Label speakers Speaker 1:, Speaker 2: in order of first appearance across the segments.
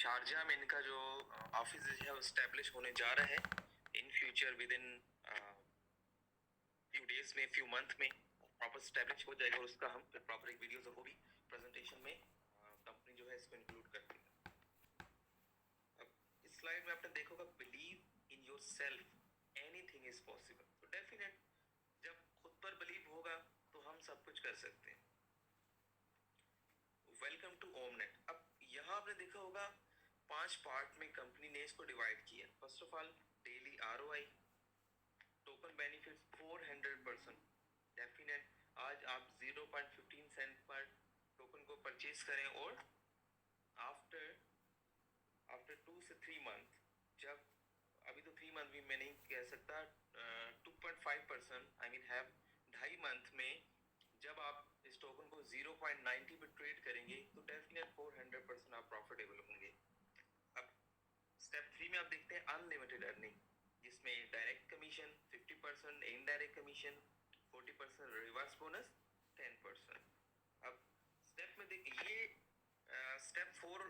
Speaker 1: Sharjah में इनका जो ऑफिस है वो स्टैब्लिश होने जा रहा है in future with in few days में, फ्यू मंथ में प्रॉपर स्टैब्लिश हो जाएगा और उसका हम प्रॉपर एक वीडियो जरूर भी प्रेजेंटेशन में कंपनी जो है इसको इंक्लूड करती है। अब इस स्लाइड में आपने देखोगा believe in yourself anything is possible. तो डेफिनेट जब खुद पर बिलीव होगा तो हम सब कुछ कर सकते हैं। Welcome to Omnet. अब यहाँ आपने देखा होगा 5 पार्ट में कंपनी ने इसको डिवाइड किया। First of all daily ROI, token benefits 400%। Definite आज आप 0.15 सेंट पर टोकन को परचेज करें और आफ्टर 2 से 3 मंथ, जब अभी तो 3 मंथ भी मैं नहीं कह सकता, 2.5% आई मीन हैव 2.5 मंथ में जब आप इस टोकन को 0.90 पे ट्रेड करेंगे तो डेफिनेट 400% आप प्रॉफिटेबल होंगे। अब स्टेप 3 में आप देखते हैं अनलिमिटेड अर्निंग, जिसमें direct commission 50%, indirect commission 40%, reverse bonus 10%। अब स्टेप में देखिए ये स्टेप 4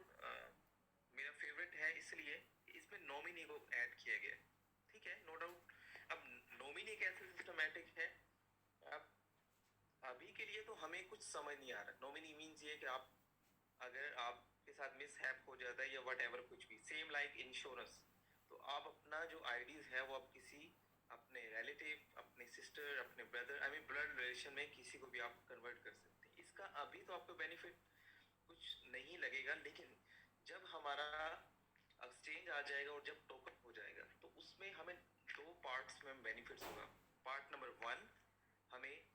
Speaker 1: मेरा फेवरेट है, इसलिए इसमें नॉमिनी को ऐड किया गया। ठीक है, नो डाउट। अब नॉमिनी कैसे सिस्टमैटिक है, अब अभी के लिए तो हमें कुछ समझ नहीं आ रहा। नॉमिनी मीन्स ये कि आप अगर आपके साथ मिस हैप हो जाता है या वट एवर कुछ भी, सेम लाइक इंश्योरेंस, तो आप अपना जो आईडीज है वो आप किसी अपने रिलेटिव, अपने सिस्टर, अपने brother, I mean blood relation में किसी को भी आप कन्वर्ट कर सकते हैं। इसका अभी तो आपको बेनिफिट कुछ नहीं लगेगा, लेकिन जब हमारा एक्सचेंज आ जाएगा और जब टोकन हो जाएगा तो उसमें हमें 2 पार्ट्स में बेनिफिट्स होगा। पार्ट नंबर 1, हमें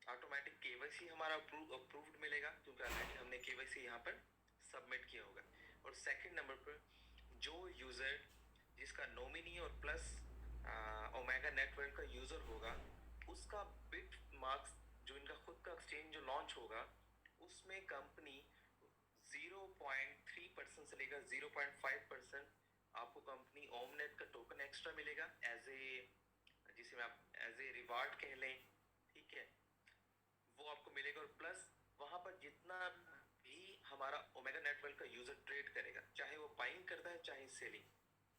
Speaker 1: ऑटोमेटिक केवाईसी हमारा अप्रूव्ड मिलेगा क्योंकि ऑलरेडी हमने केवाईसी यहाँ पर सबमिट किया होगा। और सेकंड नंबर पर जो यूज़र जिसका नॉमिनी और प्लस ओमेगा नेटवर्क का यूज़र होगा, उसका बिट मार्क्स जो इनका खुद का एक्सचेंज जो लॉन्च होगा उसमें कंपनी 0.3% से लेकर 0.5% आपको कंपनी ओमनेट का टोकन एक्स्ट्रा मिलेगा एज ए, जिसे आप एज ए रिवार्ड कह लें। ठीक है, वो आपको मिलेगा। और प्लस वहां पर जितना भी हमारा ओमेगा नेटवर्क का यूजर ट्रेड करेगा, चाहे वो बाइंग करता है चाहे सेलिंग,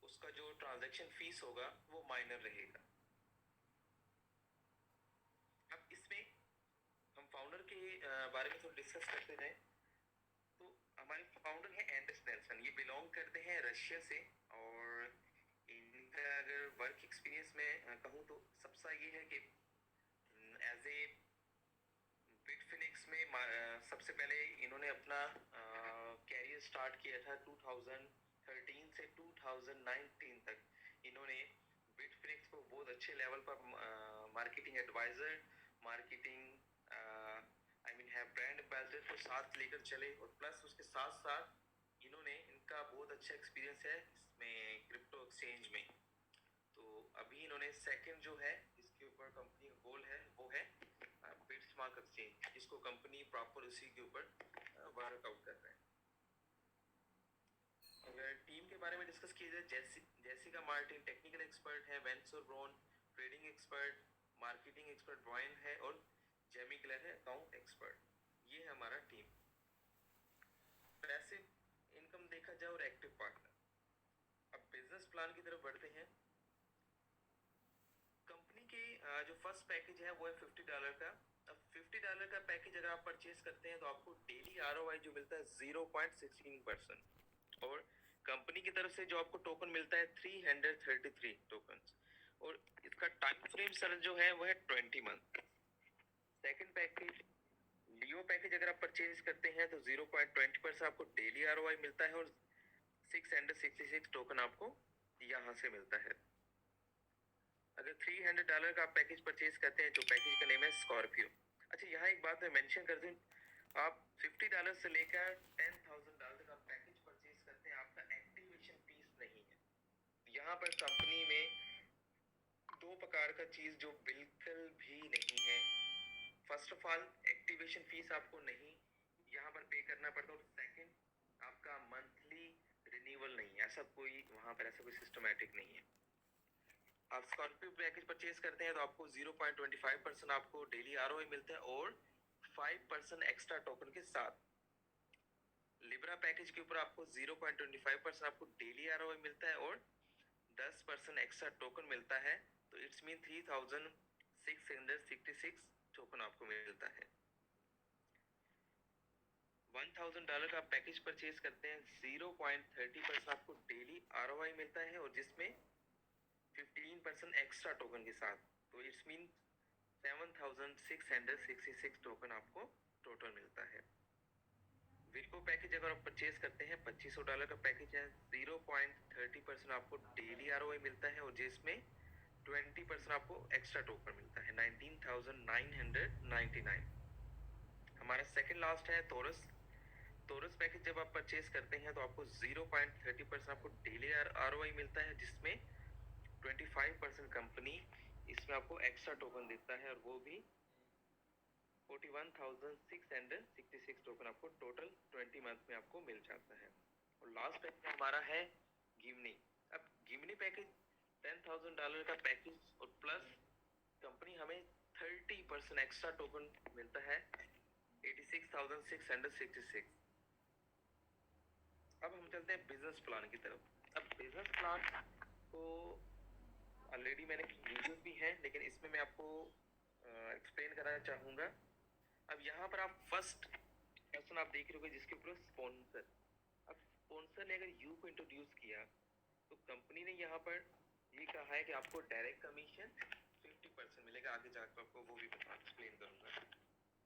Speaker 1: उसका जो ट्रांजैक्शन फीस होगा वो माइनर रहेगा। अब इसमें हम फाउंडर के बारे में थोड़ा डिस्कस करते हैं। तो हमारे फाउंडर है एंडर्स नेल्सन, ये बिलोंग करते हैं रशिया से। और इनका अगर वर्क एक्सपीरियंस में कहूँ तो सबसे ये है कि एज ए बिटफिनिक्स में सबसे पहले इन्होंने अपना कैरियर स्टार्ट किया था 2013 से 2019 तक। इन्होंने बिटफिनिक्स को बहुत अच्छे लेवल पर marketing adviser, marketing I mean है ब्रांड एम्बेसडर को साथ लेकर चले। और प्लस उसके साथ साथ इन्होंने, इनका बहुत अच्छा एक्सपीरियंस है इसमें क्रिप्टो एक्सचेंज में। तो अभी इन्होंने सेकंड जो है इसके ऊपर कंपनी का गोल है वो है बिटस्मार्क एक्सचेंज, जिसको कंपनी प्रॉपर उसी के ऊपर वर्कआउट कर रहे हैं। अगर टीम के बारे में डिस्कस किया जाए, जेसिका मार्टिन टेक्निकल एक्सपर्ट है, वेंसर Brown trading expert, marketing expert Brian है, और जेमी क्लर है अकाउंट एक्सपर्ट। ये है हमारा टीम। पैसिव इनकम देखा जाए और एक्टिव पार्टनर। अब बिजनेस प्लान की तरफ बढ़ते हैं। कंपनी के जो फर्स्ट पैकेज है वो है $50 का। अब $50 का पैकेज अगर आप परचेज करते हैं तो आपको डेली आरओआई जो मिलता है 0.16%। और कंपनी की तरफ से जो आपको टोकन मिलता है 333 टोकन। और इसका टाइम फ्रेम सर जो है वो है 20 मंथ। सेकंड पैकेज लियो पैकेज अगर आप परचेज करते हैं तो 0.20% आपको डेली आरओआई मिलता है और 666 टोकन आपको यहाँ से मिलता है। अगर $300 का आप पैकेज परचेज करते हैं तो पैकेज का नेम है स्कॉर्पियो। अच्छा, यहाँ एक बात मैं मेंशन कर दूं, आप $50 से लेकर $10,000 तक आप पैकेज परचेज करते हैं, आपका एक्टिवेशन फीस नहीं है। यहाँ पर कंपनी में 2 प्रकार का चीज जो बिल्कुल भी नहीं है। First of all activation fees आपको नहीं यहाँ पर पे करना पड़ता, और सेकंड आपका मंथली रिन्यूअल नहीं है। ऐसा कोई वहाँ पर ऐसा कोई सिस्टमैटिक नहीं है। आप स्कॉर्पियो पैकेज परचेज करते हैं तो आपको 0.25% आपको डेली आरओआई मिलता है और 5% एक्स्ट्रा टोकन के साथ। लिब्रा पैकेज के ऊपर आपको 0.25% आपको डेली आरओआई मिलता है और 10% एक्स्ट्रा टोकन मिलता है, तो इट्स मीन 3666 टोकन आपको मिलता है। $1000 का पैकेज परचेज करते हैं, 0.30% आपको डेली आरओआई मिलता है और जिसमें 15% एक्स्ट्रा टोकन के साथ, तो इट्स मीन 7666 टोकन आपको टोटल मिलता है। विल्को पैकेज अगर आप परचेज करते हैं, $2500 का पैकेज है, 0.30% आपको डेली आरओआई मिलता है और जिसमें 20% आपको एक्स्ट्रा टोकन मिलता है, 19,999। हमारा सेकंड लास्ट है तोरस। तोरस पैकेज जब आप परचेज करते हैं तो आपको 0.30% आपको डेली आरओआई मिलता है, जिसमें 25% कंपनी इसमें आपको एक्स्ट्रा टोकन देता है और वो भी 41,666 टोकन आपको टोटल 20 मंथ में आपको मिल जाता है। और लास्ट पैकेज हमारा है गिमनी। अब गिमनी पैकेज $10,000 का पैकेज और प्लस कंपनी हमें 30% एक्स्ट्रा टोकन मिलता है, 86,666। अब हम चलते हैं बिजनेस प्लान की तरफ। अब बिजनेस प्लान को ऑलरेडी मैंने वीडियोस भी हैं, लेकिन इसमें मैं आपको एक्सप्लेन कराना चाहूँगा। अब यहाँ पर आप फर्स्ट पर्सन आप देख रहे होगे जिसके ऊपर स्पॉन्सर। अब स्पॉन्सर ने अगर यू को इंट्रोड्यूस किया तो कंपनी ने यहाँ पर ये कहा है कि आपको डायरेक्ट कमीशन 50% मिलेगा। आगे जाकर आपको वो भी एक्सप्लेन करूँगा।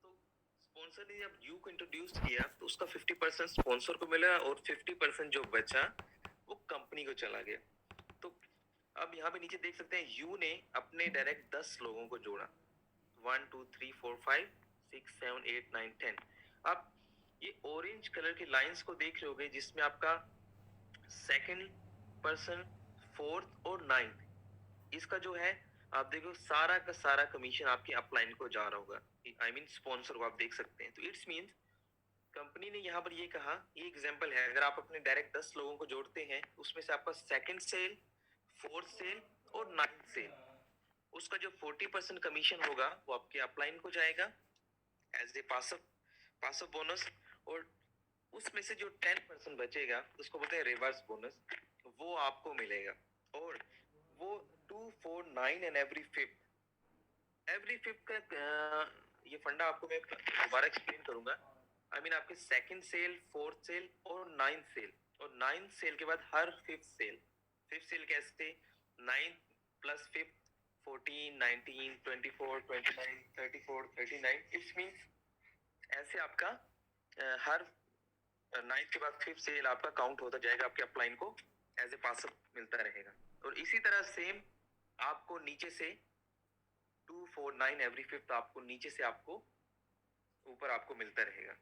Speaker 1: तो स्पॉन्सर ने जब यू को इंट्रोड्यूस किया तो उसका 50% स्पॉन्सर को मिला और 50% जो बचा वो कंपनी को चला गया। तो अब यहाँ पे नीचे देख सकते हैं यू ने अपने डायरेक्ट 10 लोगों को जोड़ा, 1 2 3 4 5 6 7 8 9 10। आप ये ऑरेंज कलर की लाइंस को देख रहे होगे जिसमें आपका सेकंड पर्सन, फोर्थ और नाइन्थ, इसका जो है आप देखो सारा का सारा कमीशन आपके अपलाइन को जा रहा होगा, आई मीन स्पॉन्सर को आप देख सकते हैं। तो इट्स मीन्स कंपनी ने यहाँ पर ये कहा, ये एग्जांपल है, अगर आप अपने डायरेक्ट 10 लोगों को जोड़ते हैं उसमें से आपका सेकंड सेल, फोर्थ सेल और नाइन्थ सेल, उसका जो 40% कमीशन होगा वो आपके अपलाइन को जाएगा as a pass of bonus, और उसमें से जो 10% बचेगा उसको बोलते हैं रिवर्स बोनस, वो आपको मिलेगा। और वो 2 4 9 एंड एवरी फिफ्थ का ये फंडा आपको मैं दोबारा एक्सप्लेन करूंगा। आई मीन आपके सेकंड सेल, फोर्थ सेल और नाइन्थ सेल, और नाइन्थ सेल के बाद हर फिफ्थ सेल कैसे, 9 प्लस फिफ्थ 14 19 24 29 34 39, इट्स मीन्स ऐसे आपका हर नाइन्थ के बाद फिफ्थ सेल आपका काउंट होता जाएगा, आपके अपलाइन को एज ए पास मिलता रहेगा। और इसी तरह सेम आपको नीचे से 2 4 9 एवरी फिफ्थ आपको नीचे से आपको ऊपर आपको मिलता रहेगा।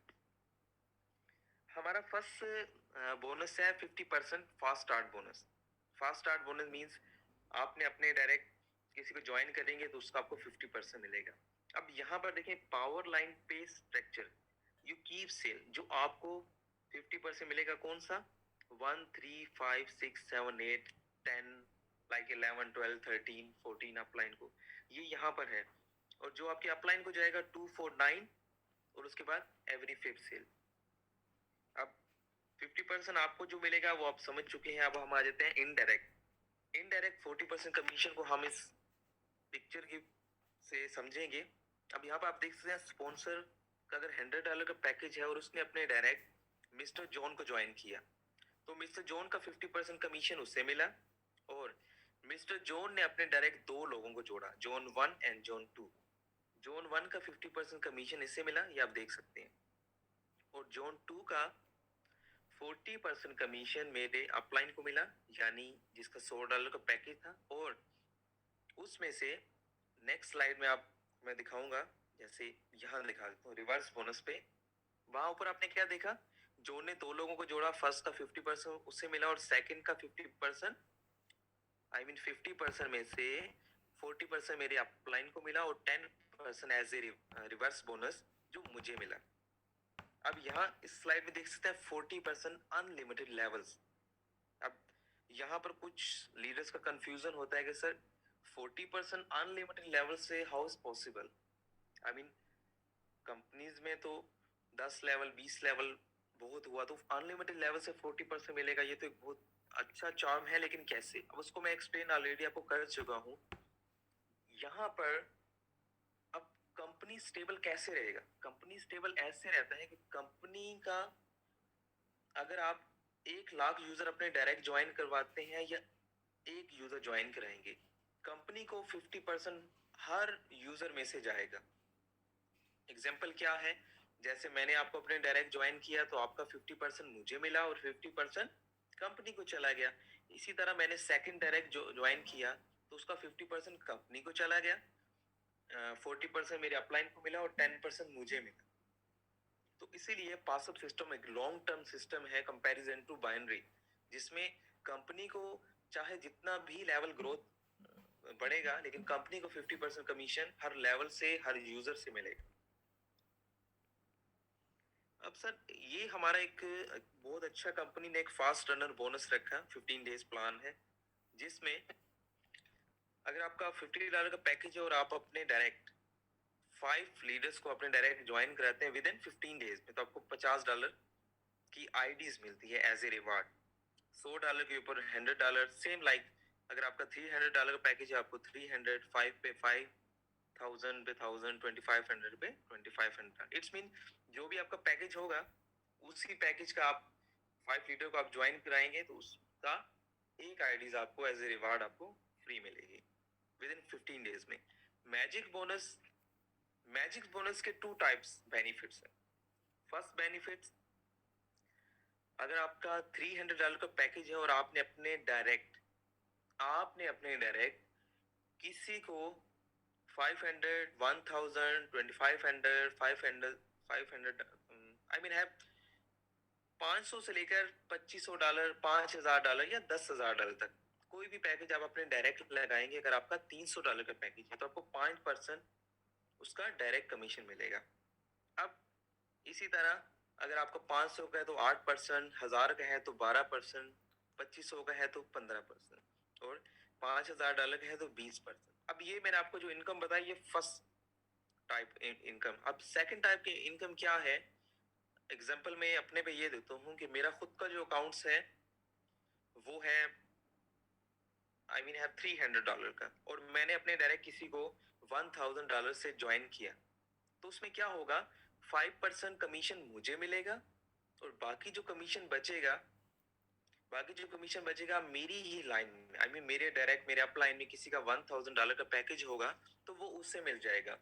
Speaker 1: हमारा फर्स्ट बोनस है 50% fast start bonus. Fast start bonus means आपने अपने डायरेक्ट किसी को ज्वाइन करेंगे तो उसका आपको 50% मिलेगा। अब यहाँ पर देखें पावर लाइन पे स्ट्रक्चर, यू कीप सेल, जो आपको 50% मिलेगा कौन सा, 1 3 5 6 7 8 10 लाइक 11 12 13 14 अपलाइन को, ये यहाँ पर है। और जो आपके अपलाइन को जाएगा 2 4 9 और उसके बाद एवरी फिफ्थ सेल। अब 50% आपको जो मिलेगा वो आप समझ चुके हैं। अब हम आ जाते हैं इनडायरेक्ट 40% कमीशन को हम इस पिक्चर की से समझेंगे। अब यहाँ पर आप देख सकते हैं स्पॉन्सर का अगर $100 का पैकेज है और उसने अपने डायरेक्ट मिस्टर जॉन को ज्वाइन किया तो मिस्टर जॉन का 50% कमीशन उससे मिला, और मिस्टर जॉन ने अपने डायरेक्ट 2 लोगों को जोड़ा, जॉन 1 एंड जॉन 2। जॉन 1 का 50% कमीशन इससे मिला, ये आप देख सकते हैं, और जॉन 2 का 40% कमीशन मेरे अपलाइन को मिला, यानी जिसका $100 का पैकेज था। और उसमें से नेक्स्ट स्लाइड में आप मैं दिखाऊंगा, जैसे यहाँ दिखा देता हूँ रिवर्स बोनस पे, वहां ऊपर आपने क्या देखा, जो ने 2 लोगों को जोड़ा, फर्स्ट का 50% उससे मिला और सेकंड का 50%, आई मीन 50% में से 40% मेरे अपलाइन को मिला और 10% एज ए रिवर्स बोनस जो मुझे मिला। अब यहाँ इस स्लाइड में देख सकते हैं 40% अनलिमिटेड लेवल्स। अब यहाँ पर कुछ लीडर्स का कंफ्यूजन होता है कि सर 40% अनलिमिटेड लेवल से how is possible. I mean companies में तो 10 लेवल 20 लेवल बहुत हुआ तो अनलिमिटेड लेवल से 40% मिलेगा, ये तो एक बहुत अच्छा चार्म है, लेकिन कैसे? अब उसको मैं एक्सप्लेन ऑलरेडी आपको कर चुका हूँ। यहाँ पर अब कंपनी स्टेबल कैसे रहेगा? कंपनी स्टेबल ऐसे रहता है कि कंपनी का, अगर आप 1 लाख यूजर अपने डायरेक्ट ज्वाइन करवाते हैं या एक यूजर ज्वाइन कराएंगे, कंपनी को 50% हर यूजर में से जाएगा। एग्जाम्पल क्या है? जैसे मैंने आपको अपने डायरेक्ट ज्वाइन किया तो आपका 50% मुझे मिला और 50% कंपनी को चला गया। इसी तरह मैंने सेकंड डायरेक्ट जो ज्वाइन किया तो उसका 50% कंपनी को चला गया, 40% मेरे अपलाइन को मिला और 10% मुझे मिला। तो इसीलिए पासअप सिस्टम एक लॉन्ग टर्म सिस्टम है कंपैरिजन टू बाइनरी, जिसमें कंपनी को चाहे जितना भी लेवल ग्रोथ बढ़ेगा, लेकिन कंपनी को 50% कमीशन हर लेवल से, हर यूजर से मिलेगा। अब सर, ये हमारा एक बहुत अच्छा, कंपनी ने एक फास्ट रनर बोनस रखा, 15 डेज प्लान है, जिसमें अगर आपका $50 का पैकेज है और आप अपने डायरेक्ट 5 लीडर्स को अपने डायरेक्ट ज्वाइन कराते हैं विद इन 15 डेज में, तो आपको $50 की आईडीज मिलती है एज ए रिवार्ड। $100 के ऊपर $100, सेम लाइक अगर आपका $300 का पैकेज है, आपको 300, 5 पे 5,000 पे 1,000, 2,500 पे 2,500। इट्स मीन जो भी आपका पैकेज होगा, उसी पैकेज का आप 5 लीटर को आप ज्वाइन कराएंगे तो उसका एक आईडीज आपको एज ए रिवार्ड आपको फ्री मिलेगी विद इन 15 डेज में। मैजिक बोनस, मैजिक बोनस के 2 टाइप्स बेनिफिट्स है। फर्स्ट बेनिफिट, अगर आपका $300 का पैकेज है और आपने अपने डायरेक्ट किसी को 500, 1,000, 2,500, 500 आई मीन है 500 से लेकर $2,500, $5,000 या $10,000 तक कोई भी पैकेज आप अपने डायरेक्ट लगाएंगे, अगर आपका $300 का पैकेज है तो आपको 5% उसका डायरेक्ट कमीशन मिलेगा। अब इसी तरह अगर आपका 500 का है तो 8%, 1000 का है तो 12%, 2500 का है तो 15% और $5,000 का है तो 20%। अब ये मैंने आपको जो इनकम बताई, ये फर्स्ट टाइप इनकम। अब सेकंड टाइप की इनकम क्या है? एग्जांपल मैं अपने पे ये देता हूँ कि मेरा खुद का जो अकाउंट्स है वो है है $300 का, और मैंने अपने डायरेक्ट किसी को $1,000 से ज्वाइन किया, तो उसमें क्या होगा? 5% कमीशन मुझे मिलेगा और बाकी जो कमीशन बचेगा मेरी ही लाइन में, मेरे डायरेक्ट मेरे अप लाइन में किसी का $1,000 का पैकेज होगा तो वो उससे मिल जाएगा।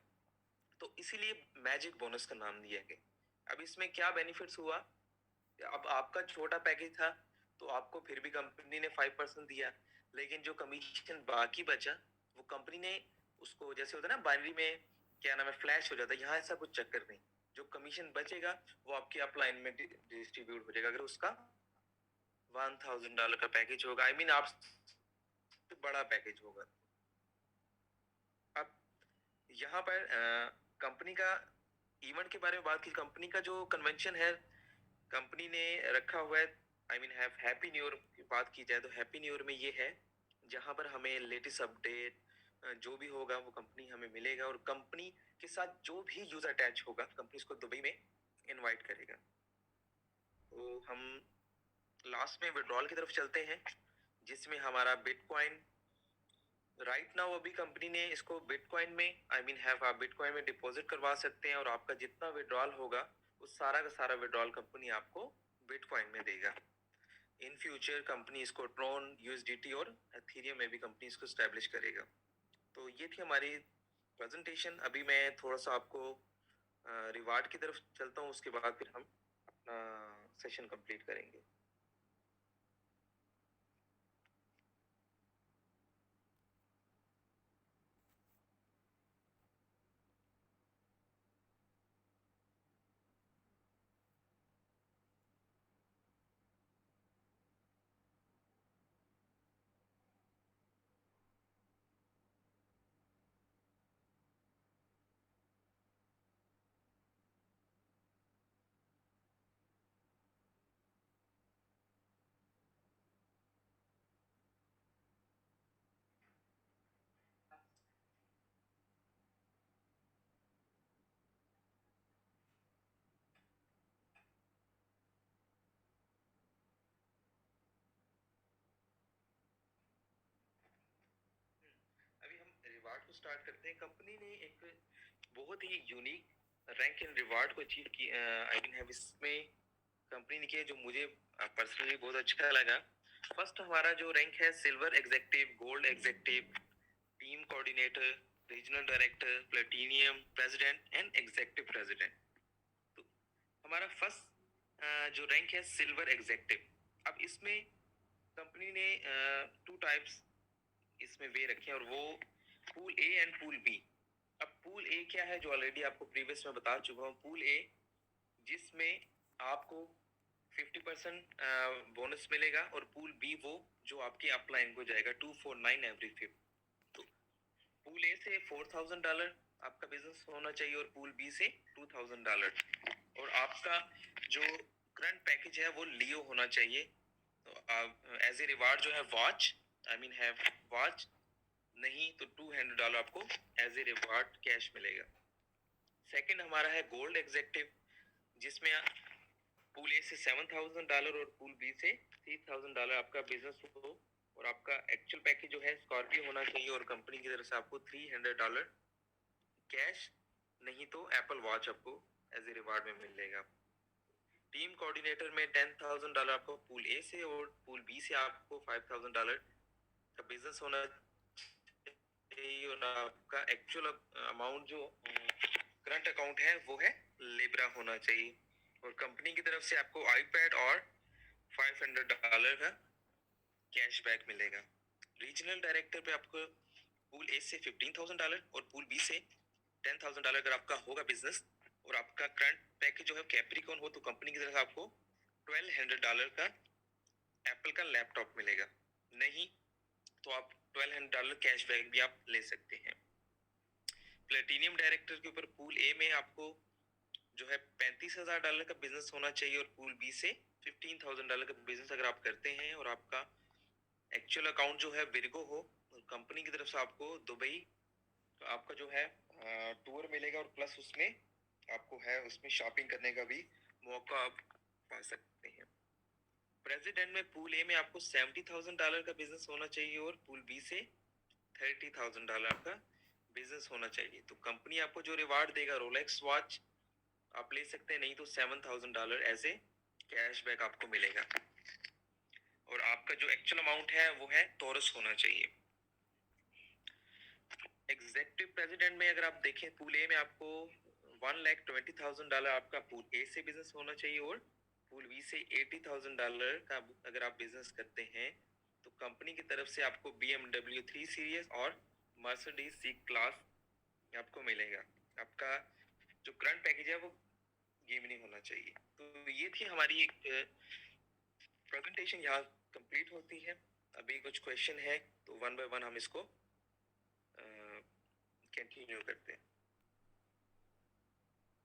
Speaker 1: तो इसीलिए मैजिक बोनस का नाम दिया गया। अब इसमें क्या बेनिफिट्स हुआ? अब आपका छोटा पैकेज था तो आपको फिर भी कंपनी ने 5% दिया, लेकिन जो कमीशन बाकी बचा वो कंपनी ने उसको, जैसे होता है ना बाइनरी में क्या नाम है, फ्लैश हो जाता है, यहाँ ऐसा कुछ चक्कर नहीं। जो कमीशन बचेगा वो आपके अपलाइन में डिस्ट्रीब्यूट हो जाएगा। अगर उसका $1,000 का पैकेज होगा, आप बड़ा पैकेज होगा। अब यहाँ पर कंपनी का इवेंट के बारे में बात की, कंपनी का जो कन्वेंशन है कंपनी ने रखा हुआ है, हैप्पी न्यू ईयर की बात की जाए तो हैप्पी न्यू ईयर में ये है जहां पर हमें लेटेस्ट अपडेट जो भी होगा वो कंपनी हमें मिलेगा, और कंपनी के साथ जो भी यूजर अटैच होगा कंपनी उसको दुबई में इनवाइट करेगा। तो हम लास्ट में विड्रॉल की तरफ चलते हैं, जिसमें हमारा बिटकॉइन राइट नाउ, अभी कंपनी ने इसको बिटकॉइन में आप बिटकॉइन में डिपॉजिट करवा सकते हैं, और आपका जितना विड्रॉल होगा वो सारा का सारा विड्रॉल कंपनी आपको बिटकॉइन में देगा। इन फ्यूचर कंपनी इसको ट्रोन, यूएसडीटी और एथेरियम में भी कंपनी इसको स्टैब्लिश करेगा। तो ये थी हमारी प्रेजेंटेशन। अभी मैं थोड़ा सा आपको रिवार्ड की तरफ चलता हूँ, उसके बाद फिर हम अपना सेशन कंप्लीट करेंगे। स्टार्ट करते हैं। कंपनी ने एक बहुत ही यूनिक रैंक एंड रिवार्ड को अचीव की, आई मीन हैव इसमें कंपनी ने किया जो मुझे पर्सनली बहुत अच्छा लगा। फर्स्ट हमारा जो रैंक है silver executive, gold executive, team coordinator, regional director, platinum president and executive president. तो हमारा फर्स्ट जो रैंक है सिल्वर एग्जेक्टिव। अब इसमें कंपनी ने टू टाइप्स इसमें वे रखे हैं और वो pool A and pool B. अब पूल ए क्या है जो ऑलरेडी आपको प्रीवियस में बता चुका हूँ। पूल ए जिसमें आपको 50% बोनस मिलेगा और पूल बी वो जो आपके अपलाइन को जाएगा 249 एवरी फिफ्थ। तो पूल ए से $4,000 आपका बिजनेस होना चाहिए और पूल बी से $2,000 और आपका जो करंट पैकेज है वो लियो होना चाहिए। तो एज ए रिवार्ड जो है watch, I mean have watch, नहीं तो $200 आपको एज ए रिवार्ड कैश मिलेगा। सेकंड हमारा है गोल्ड एग्जेक्टिव जिसमें पूल ए से $7,000 और पूल बी से $3,000 आपका बिजनेस हो और आपका एक्चुअल पैकेज जो है स्कॉर्पियो होना चाहिए और कंपनी की तरफ से आपको $300 कैश, नहीं तो एप्पल वॉच आपको एज ए रिवार्ड में मिलेगा। टीम कोऑर्डिनेटर में $10,000 आपको पूल ए से और पूल बी से आपको $5,000 का बिजनेस होना चाहिए और आपका एक्चुअल अमाउंट जो करंट अकाउंट है वो है लिब्रा होना चाहिए और कंपनी की तरफ से आपको आईपैड और $500 का कैशबैक मिलेगा। रीजनल डायरेक्टर पे आपको पूल ए से $15,000 और पूल बी से $10,000 अगर आपका होगा बिजनेस और आपका करंट पैकेज जो है कैप्रिकॉन हो तो कंपनी की तरफ से आपको $1,200 का एप्पल का लैपटॉप मिलेगा, नहीं तो आप $1,200 कैशबैक भी आप ले सकते हैं। प्लेटिनियम डायरेक्टर के ऊपर पूल ए में आपको जो है $35,000 का बिजनेस होना चाहिए और पूल बी से $15,000 का बिजनेस अगर आप करते हैं और आपका एक्चुअल अकाउंट जो है विर्गो हो और कंपनी की तरफ से आपको दुबई तो आपका जो है टूर मिलेगा और प्लस उसमें आपको है उसमें शॉपिंग करने का भी मौका आप पा सकते हैं। प्रेसिडेंट में पूल ए में आपको $70,000 का बिजनेस होना चाहिए और पूल बी से $30,000 आपका बिजनेस होना चाहिए। तो कंपनी आपको जो रिवार्ड देगा रोलेक्स वॉच आप ले सकते हैं, नहीं तो $7,000 एज ए कैशबैक आपको मिलेगा और आपका जो एक्चुअल अमाउंट है वो है टोरस होना चाहिए। एग्जेक्टिव प्रेसिडेंट में अगर आप देखें पूल ए में आपको $1,20,000 आपका पूल ए से बिजनेस होना चाहिए और पूल बी से $80,000 का अगर आप बिजनेस करते हैं तो कंपनी की तरफ से आपको BMW 3 सीरीज और मर्सिडीज सी क्लास आपको मिलेगा। आपका जो करंट पैकेज है वो गेम नहीं होना चाहिए। तो ये थी हमारी एक प्रेजेंटेशन, यहाँ कंप्लीट होती है। अभी कुछ क्वेश्चन है तो वन बाय वन हम इसको कंटिन्यू करते हैं।